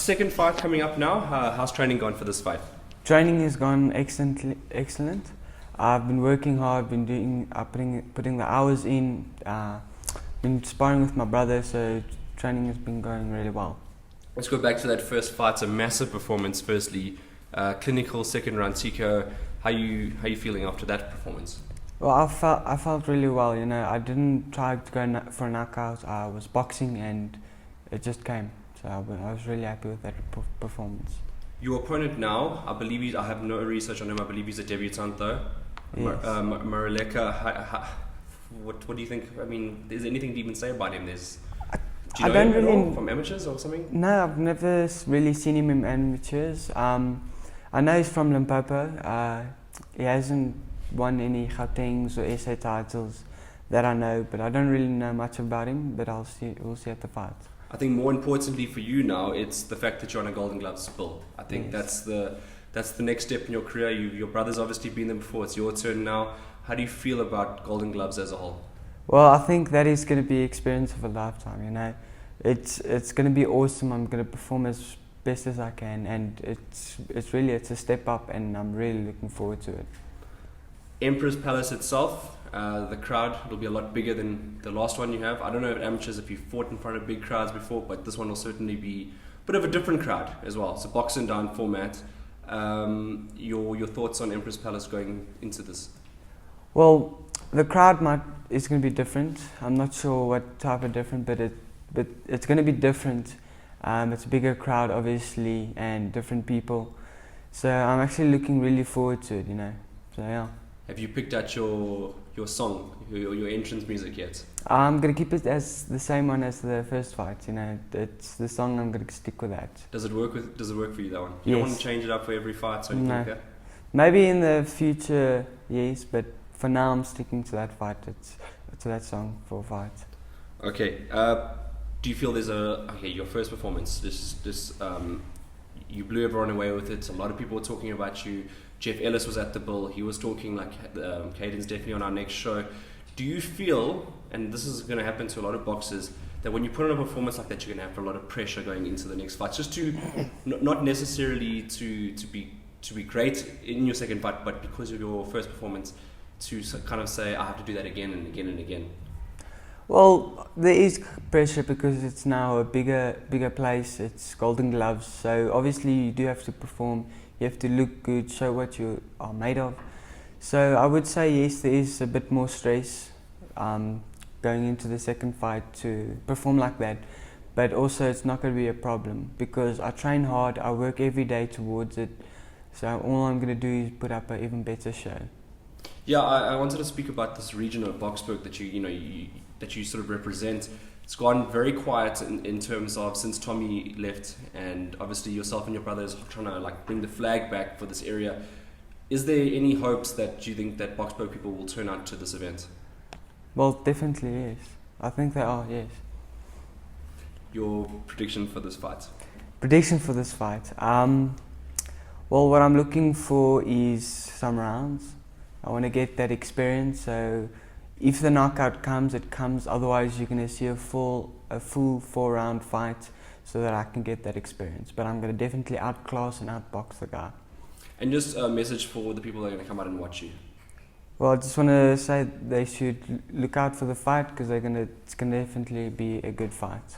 second fight coming up now. How's training gone for this fight? Training has gone excellent. I've been working hard, been putting the hours in, been sparring with my brother, so training has been going really well. Let's go back to that first fight. It's a massive performance. Firstly, clinical second round TKO. How you feeling after that performance? Well, I felt really well. You know, I didn't try to go for a knockout. I was boxing and it just came. So I was really happy with that performance. Your opponent now, I believe I have no research on him. I believe he's a debutant though. Yes. Maraleka. What do you think? I mean, is there anything to even say about him? Do you know him at all from amateurs or something? No, I've never really seen him in amateurs. I know he's from Limpopo. He hasn't won any Gautengs or SA titles that I know, but I don't really know much about him. But we'll see at the fight. I think more importantly for you now, it's the fact that you're on a Golden Gloves bill. I think yes. that's the next step in your career. Your brother's obviously been there before. It's your turn now. How do you feel about Golden Gloves as a whole? Well, I think that is going to be an experience of a lifetime. You know, it's going to be awesome. I'm going to perform as best as I can, and it's a step up, and I'm really looking forward to it. Emperor's Palace itself, the crowd will be a lot bigger than the last one you have. I don't know if amateurs, if you've fought in front of big crowds before, but this one will certainly be a bit of a different crowd as well. It's a box and down format. Your thoughts on Emperor's Palace going into this? Well, the crowd is going to be different. I'm not sure what type of different, but it's going to be different. It's a bigger crowd, obviously, and different people. So I'm actually looking really forward to it, you know. So yeah. Have you picked out your song, your entrance music yet? I'm going to keep it as the same one as the first fight, you know. It's the song, I'm going to stick with that. Does it work for you, that one? You Yes. don't want to change it up for every fight or anything like that? Maybe in the future, yes, but for now I'm sticking to that fight. It's that song for a fight. Okay. Do you feel there's your first performance, you blew everyone away with it. A lot of people were talking about you. Jeff Ellis was at the bill. He was talking like, Caden's definitely on our next show. Do you feel, and this is going to happen to a lot of boxers, that when you put on a performance like that, you're going to have a lot of pressure going into the next fight, just to not necessarily to be great in your second fight, but because of your first performance, to kind of say, I have to do that again and again and again? Well, there is pressure because it's now a bigger place. It's Golden Gloves, so obviously you do have to perform. You have to look good, show what you are made of. So I would say yes, there is a bit more stress going into the second fight to perform like that. But also it's not going to be a problem because I train hard, I work every day towards it. So all I'm going to do is put up an even better show. Yeah, I wanted to speak about this region of Boksburg that you sort of represent. It's gone very quiet in terms of since Tommy left, and obviously yourself and your brothers are trying to like bring the flag back for this area. Is there any hopes that you think that Boksburg people will turn out to this event? Well, definitely yes. I think they are, yes. Your prediction for this fight? Prediction for this fight? Well, what I'm looking for is some rounds. I want to get that experience, so if the knockout comes, it comes. Otherwise, you're going to see a full 4-round fight so that I can get that experience. But I'm going to definitely outclass and outbox the guy. And just a message for the people that are going to come out and watch you. Well, I just want to say they should look out for the fight because it's going to definitely be a good fight.